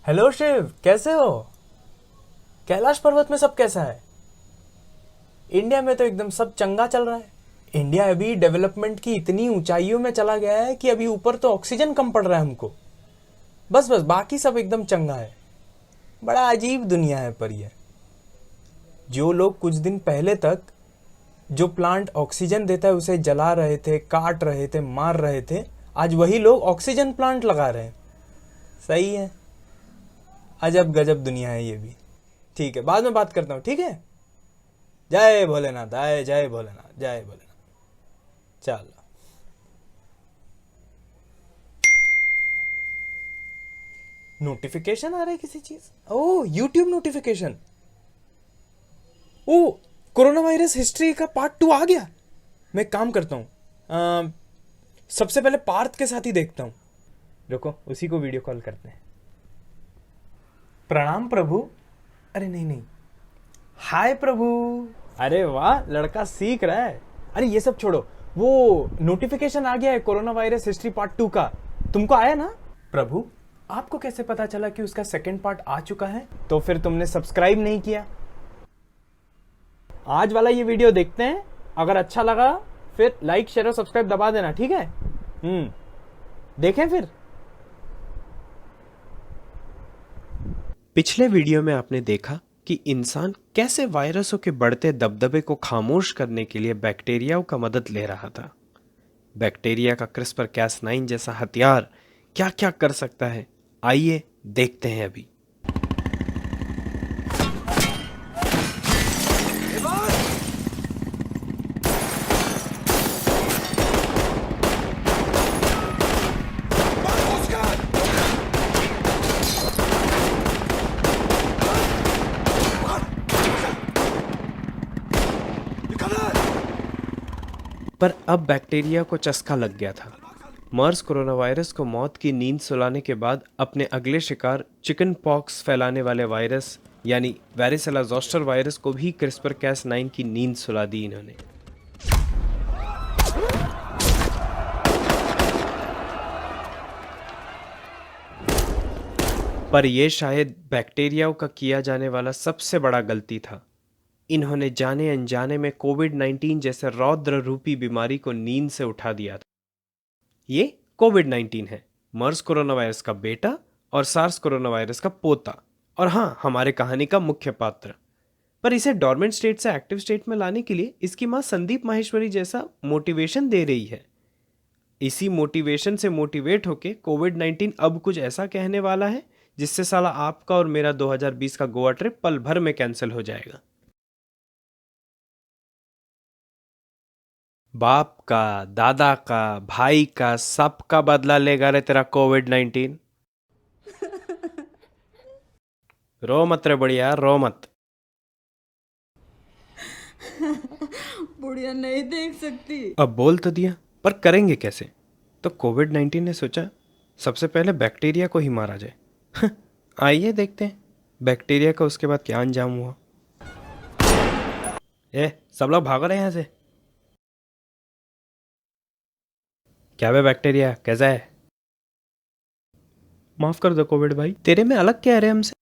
Hello Shiv, कैसे हो? कैलाश पर्वत में सब कैसा है? इंडिया में तो एकदम सब चंगा चल रहा है। इंडिया अभी डेवलपमेंट की इतनी ऊंचाइयों में चला गया है कि अभी ऊपर तो ऑक्सीजन कम पड़ रहा है हमको। बस बस बाकी सब एकदम चंगा है। बड़ा अजीब दुनिया है पर ये। जो लोग कुछ दिन पहले तक जो प्लांट ऑक्सीजन देता है उसे जला रहे थे, काट रहे थे, मार रहे थे, आज वही लोग ऑक्सीजन प्लांट लगा रहे हैं। सही है। अजब गजब दुनिया है ये भी। ठीक है, बाद में बात करता हूँ, ठीक है? जय भोलेनाथ, जय जय भोलेनाथ, जय भोलेनाथ। चलो। नोटिफिकेशन आ रहा है किसी चीज? ओह, यूट्यूब नोटिफिकेशन। ओह, कोरोना वायरस हिस्ट्री का पार्ट 2 आ गया। मैं एक काम करता हूँ, सबसे पहले पार्थ के साथ ही देखता हूँ। रुको, उसी को वीडियो कॉल करते हैं। प्रणाम प्रभु। अरे नहीं नहीं, हाय प्रभु। अरे वाह, लड़का सीख रहा है। अरे ये सब छोड़ो, वो नोटिफिकेशन आ गया है कोरोना वायरस हिस्ट्री पार्ट 2 का। तुमको आया ना? प्रभु, आपको कैसे पता चला कि उसका सेकंड पार्ट आ चुका है? तो फिर तुमने सब्सक्राइब नहीं किया। आज वाला ये वीडियो देखते हैं, अगर अच्छा लगा फिर लाइक शेयर और सब्सक्राइब दबा देना, ठीक है? देखें फिर। पिछले वीडियो में आपने देखा कि इंसान कैसे वायरसों के बढ़ते दबदबे को खामोश करने के लिए बैक्टीरियाओं का मदद ले रहा था। बैक्टीरिया का CRISPR-Cas9 जैसा हथियार क्या क्या कर सकता है, आइए देखते हैं अभी। पर अब बैक्टीरिया को चस्का लग गया था। मर्स कोरोना वायरस को मौत की नींद सुलाने के बाद अपने अगले शिकार चिकन पॉक्स फैलाने वाले वायरस यानी वारिसेला जोस्टर वायरस को भी CRISPR-Cas9 की नींद सुला दी इन्होंने। पर यह शायद बैक्टीरियाओं का किया जाने वाला सबसे बड़ा गलती था। इन्होंने जाने अनजाने में कोविड-19 जैसे रौद्र रूपी बीमारी को नींद से उठा दिया था। ये कोविड-19 है, मर्स कोरोना वायरस का बेटा और सार्स कोरोना वायरस का पोता, और हाँ, हमारे कहानी का मुख्य पात्र। पर इसे डॉर्मेंट स्टेट से एक्टिव स्टेट में लाने के लिए इसकी मां संदीप माहेश्वरी जैसा मोटिवेशन दे रही है। इसी मोटिवेशन से मोटिवेट होके कोविड-19 अब कुछ ऐसा कहने वाला है जिससे साला आपका और मेरा 2020 का गोवा ट्रिप पल भर में कैंसिल हो जाएगा। बाप का, दादा का, भाई का, सबका बदला लेगा रे तेरा कोविड-19। रो मत रे बढ़िया, रो मत। बुढ़िया नहीं देख सकती। अब बोल तो दिया, पर करेंगे कैसे? तो कोविड-19 ने सोचा सबसे पहले बैक्टीरिया को ही मारा जाए। आइए देखते हैं बैक्टीरिया का उसके बाद क्या अंजाम हुआ। सब लोग भागो रहे यहाँ से। क्या बे बैक्टीरिया, कैसा है? माफ कर दो कोविड भाई, तेरे में अलग क्या है रे हमसे?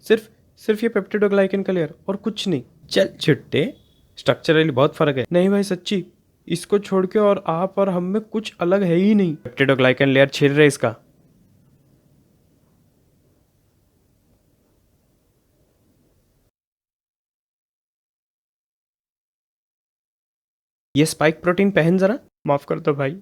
सिर्फ सिर्फ ये पेप्टिडोग्लाइकन का लेयर और कुछ नहीं। चल छिट्टे, स्ट्रक्चरली बहुत फर्क है। नहीं भाई सच्ची, इसको छोड़ के और आप और हम में कुछ अलग है ही नहीं। पेप्टिडोग्लाइकन लेयर छिड़ रहे इसका। ये स्पाइक प्रोटीन पहन जरा। माफ कर दो भाई।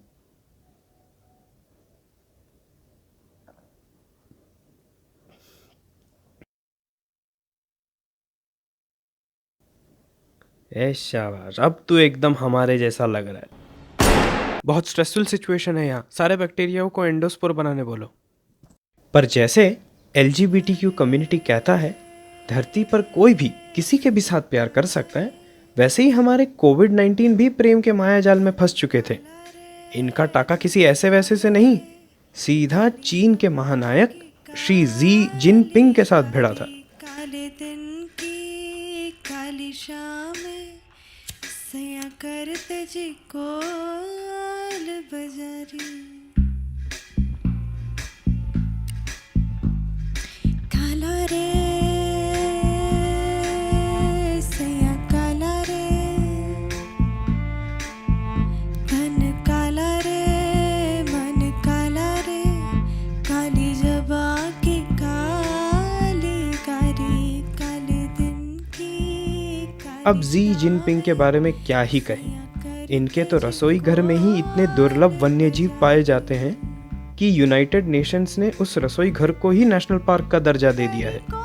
ए शाबाश, अब तू एकदम हमारे जैसा लग रहा है। बहुत स्ट्रेसफुल सिचुएशन है यहाँ, सारे बैक्टीरियाओं को एंडोस्पोर बनाने बोलो। पर जैसे LGBTQ कम्युनिटी कहता है धरती पर कोई भी किसी के भी साथ प्यार कर सकता है, वैसे ही हमारे कोविड-19 भी प्रेम के मायाजाल में फंस चुके थे। इनका टाका किसी ऐसे वैसे से नहीं, सीधा चीन के महानायक श्री जी जिनपिंग के साथ भिड़ा था। काले दिन की काली शाम सया करते जी कोल बजारी। अब जी जिनपिंग के बारे में क्या ही कहें। इनके तो रसोई घर में ही इतने दुर्लभ वन्यजीव पाए जाते हैं कि यूनाइटेड नेशंस ने उस रसोई घर को ही नेशनल पार्क का दर्जा दे दिया है।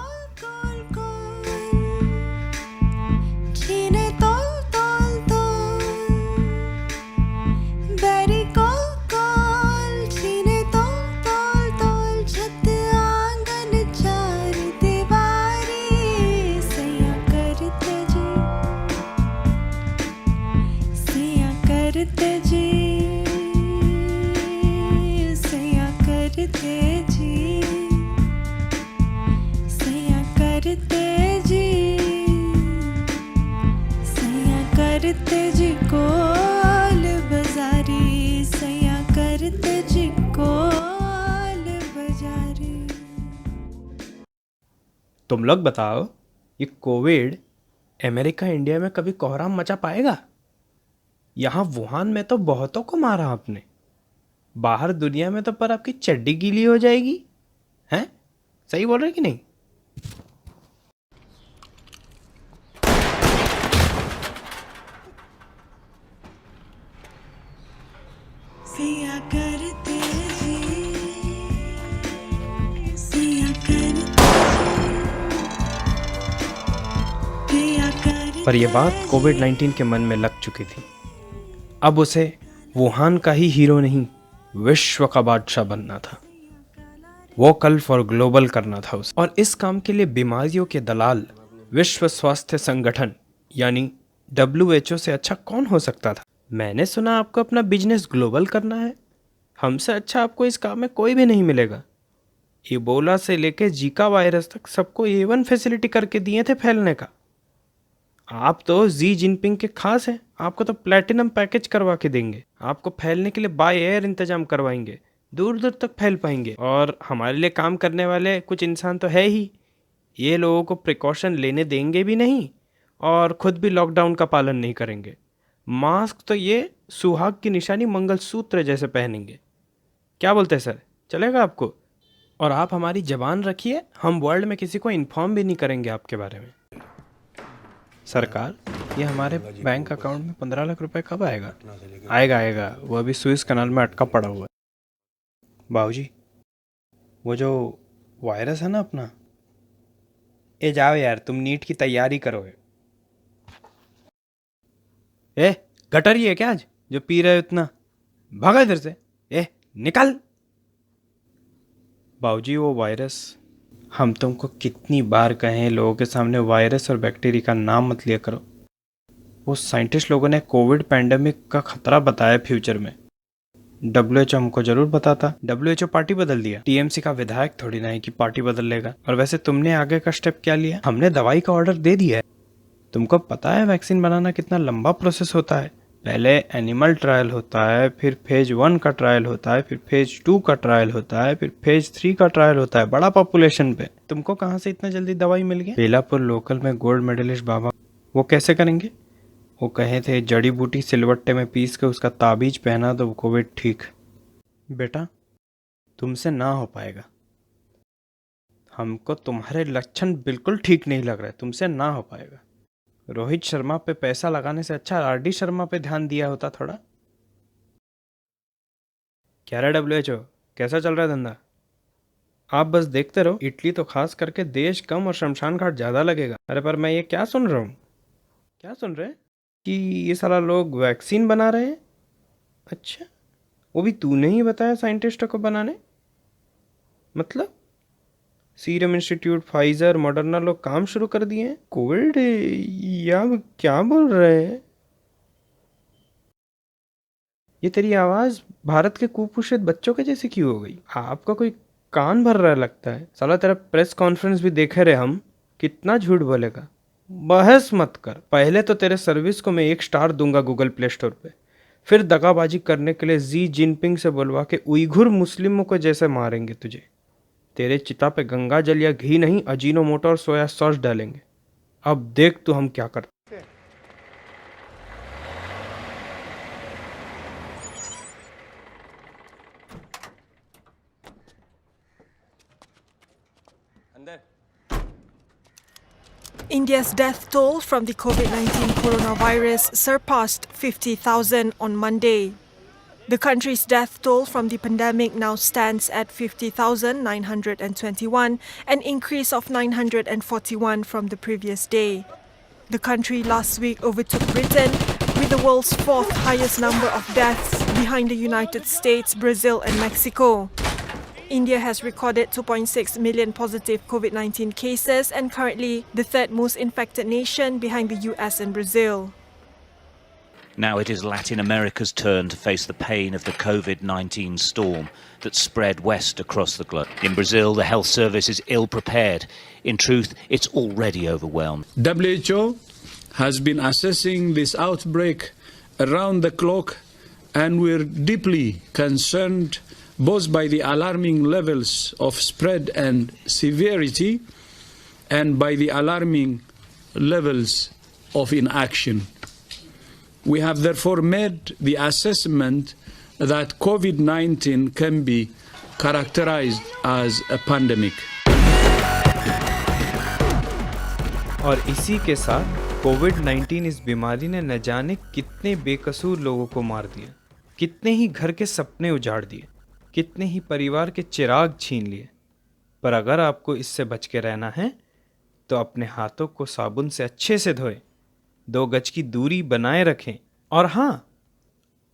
तुम लोग बताओ, ये कोविड अमेरिका इंडिया में कभी कोहराम मचा पाएगा? यहाँ वुहान में तो बहुतों को मारा आपने, बाहर दुनिया में तो पर आपकी चड्डी गीली हो जाएगी। हैं? सही बोल रहे कि नहीं? पर यह बात कोविड-19 के मन में लग चुकी थी। अब उसे वुहान का ही हीरो नहीं, विश्व का बादशाह बनना था। वोकल फॉर ग्लोबल करना था उसे। और इस काम के लिए बीमारियों के दलाल विश्व स्वास्थ्य संगठन यानी WHO से अच्छा कौन हो सकता था? मैंने सुना आपको अपना बिजनेस ग्लोबल करना है। हमसे अच्छा आपको इस काम में कोई भी नहीं मिलेगा। इबोला से लेके जीका वायरस तक सबको A1 फैसिलिटी करके दिए थे फैलने का। आप तो जी जिनपिंग के खास हैं, आपको तो प्लैटिनम पैकेज करवा के देंगे। आपको फैलने के लिए बाय एयर इंतजाम करवाएंगे, दूर दूर तक फैल पाएंगे। और हमारे लिए काम करने वाले कुछ इंसान तो है ही, ये लोगों को प्रिकॉशन लेने देंगे भी नहीं और खुद भी लॉकडाउन का पालन नहीं करेंगे। मास्क तो ये सुहाग की निशानी मंगलसूत्र जैसे पहनेंगे। क्या बोलते हैं सर, चलेगा आपको? और आप हमारी जबान रखिए, हम वर्ल्ड में किसी को इन्फॉर्म भी नहीं करेंगे आपके बारे में। सरकार, ये हमारे बैंक अकाउंट में 15 लाख रुपए कब आएगा? आएगा, वो अभी सुएज कनाल में अटका पड़ा हुआ है। बाबूजी, वो जो वायरस है ना अपना, ए जाओ यार, तुम नीट की तैयारी करोगे। ए गटरी है क्या आज जो पी रहे हो इतना? भागा इधर से, ए निकल। बाबूजी, वो वायरस, हम तुमको कितनी बार कहें लोगों के सामने वायरस और बैक्टीरिया का नाम मत लिया करो। वो साइंटिस्ट लोगों ने कोविड पैंडेमिक का खतरा बताया फ्यूचर में। WHO हमको जरूर बताता। WHO पार्टी बदल दिया। TMC का विधायक थोड़ी ना है कि पार्टी बदल लेगा। और वैसे तुमने आगे का स्टेप क्या लिया? हमने दवाई का ऑर्डर दे दिया है। तुमको पता है वैक्सीन बनाना कितना लंबा प्रोसेस होता है? पहले एनिमल ट्रायल होता है, फिर फेज 1 का ट्रायल होता है, फिर फेज 2 का ट्रायल होता है, फिर फेज 3 का ट्रायल होता है, बड़ा पॉपुलेशन पे। तुमको कहाँ से इतना जल्दी दवाई मिल गया? बेलापुर लोकल में गोल्ड मेडलिस्ट बाबा, वो कैसे करेंगे? वो कहे थे जड़ी बूटी सिलवट्टे में पीस के उसका ताबीज पहना तो कोविड ठीक। बेटा, तुमसे ना हो पाएगा। हमको तुम्हारे लक्षण बिल्कुल ठीक नहीं लग रहे, तुमसे ना हो पाएगा। रोहित शर्मा पे पैसा लगाने से अच्छा RD शर्मा पे ध्यान दिया होता थोड़ा। क्या रहा WHO, कैसा चल रहा है धंधा? आप बस देखते रहो, इटली तो खास करके देश कम और शमशान घाट ज्यादा लगेगा। अरे पर मैं ये क्या सुन रहा हूँ? क्या सुन रहे हैं? कि ये सारा लोग वैक्सीन बना रहे हैं? अच्छा, वो भी तूने ही बताया साइंटिस्टों को बनाने? मतलब सीरम इंस्टीट्यूट, फाइजर, मॉडर्ना लोग काम शुरू कर दिए हैं कोविड या क्या बोल रहे हैं? ये तेरी आवाज भारत के कुपोषित बच्चों के जैसे क्यों हो गई? आपका कोई कान भर रहा लगता है। साला तेरा प्रेस कॉन्फ्रेंस भी देखे रहे हम, कितना झूठ बोलेगा। बहस मत कर। पहले तो तेरे सर्विस को मैं 1 स्टार दूंगा गूगल प्ले स्टोर पे, फिर दगाबाजी करने के लिए जी जिनपिंग से बुलवा के उइघुर मुस्लिमों को जैसे मारेंगे तुझे। तेरे चिता पे गंगा जल या घी नहीं, अजीनोमोटो और सोया सॉस डालेंगे। अब देख तू हम क्या करते। अंदर India's death toll from the COVID-19 coronavirus surpassed 50,000 on Monday. The country's death toll from the pandemic now stands at 50,921, an increase of 941 from the previous day. The country last week overtook Britain with the world's fourth highest number of deaths behind the United States, Brazil and Mexico. India has recorded 2.6 million positive COVID-19 cases and currently the third most infected nation behind the US and Brazil. Now it is Latin America's turn to face the pain of the COVID-19 storm that spread west across the globe. In Brazil, the health service is ill-prepared. In truth, it's already overwhelmed. WHO has been assessing this outbreak around the clock, and we're deeply concerned both by the alarming levels of spread and severity and by the alarming levels of inaction. We have therefore made the assessment that COVID-19 can be characterized as a pandemic. और इसी के साथ कोविड-19 इस बीमारी ने न जाने कितने बेकसूर लोगों को मार दिया, कितने ही घर के सपने उजाड़ दिए, कितने ही परिवार के चिराग छीन लिए। पर अगर आपको इससे बच के रहना है तो अपने हाथों को साबुन से अच्छे से धोएं, 2 गज की दूरी बनाए रखें और हाँ,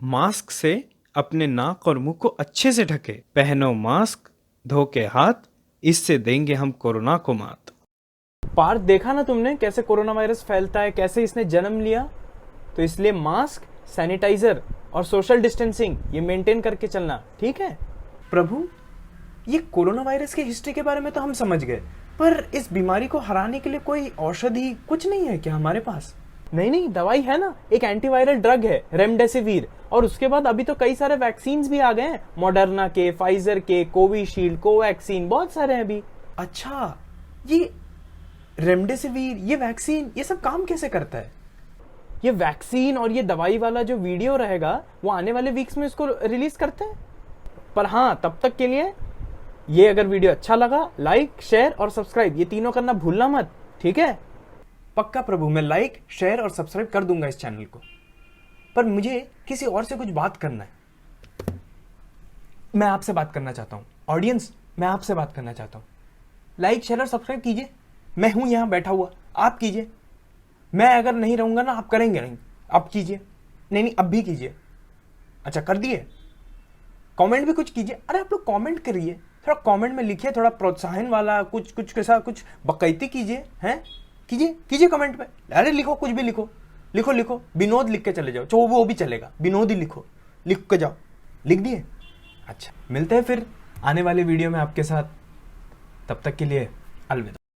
मास्क से अपने नाक और मुंह को अच्छे से ढके। पहनो मास्क, धो के हाथ, इससे देंगे हम कोरोना को मात। पार्थ, देखा ना तुमने कैसे कोरोना वायरस फैलता है, कैसे इसने जन्म लिया। तो इसलिए मास्क, सैनिटाइजर और सोशल डिस्टेंसिंग ये मेंटेन करके चलना, ठीक है। प्रभु, ये कोरोना वायरस की हिस्ट्री के बारे में तो हम समझ गए, पर इस बीमारी को हराने के लिए कोई औषधि कुछ नहीं है क्या हमारे पास? नहीं, दवाई है ना, एक एंटीवायरल ड्रग है रेमडेसिविर, और उसके बाद अभी तो कई सारे वैक्सीन भी आ गए हैं, मॉडर्ना के, फाइजर के, कोविशील्ड, कोवैक्सीन, बहुत सारे हैं अभी। अच्छा, ये रेमडेसिविर, ये वैक्सीन, ये सब काम कैसे करता है? ये वैक्सीन और ये दवाई वाला जो वीडियो रहेगा वो आने वाले वीक्स में इसको रिलीज करते हैं। पर हाँ, तब तक के लिए ये अगर वीडियो अच्छा लगा, लाइक, शेयर और सब्सक्राइब ये तीनों करना भूलना मत, ठीक है। पक्का प्रभु, मैं लाइक, शेयर और सब्सक्राइब कर दूंगा इस चैनल को। पर मुझे किसी और से कुछ बात करना है। मैं आपसे बात करना चाहता हूं ऑडियंस, मैं आपसे बात करना चाहता हूं। लाइक, शेयर और सब्सक्राइब कीजिए। मैं हूं यहां बैठा हुआ, आप कीजिए। मैं अगर नहीं रहूंगा ना, आप करेंगे नहीं, आप कीजिए। नहीं, अब भी कीजिए। अच्छा, कर दिए? कमेंट भी कुछ कीजिए। अरे आप लोग कमेंट करिए, थोड़ा कमेंट में लिखिए, थोड़ा प्रोत्साहन वाला कुछ कैसा कुछ बकैती कीजिए, हैं? कीजिए कमेंट में। अरे लिखो, कुछ भी लिखो, विनोद लिख के चले जाओ, तो वो भी चलेगा, विनोद ही लिख के जाओ। लिख दिए? अच्छा, मिलते हैं फिर आने वाले वीडियो में आपके साथ। तब तक के लिए अलविदा।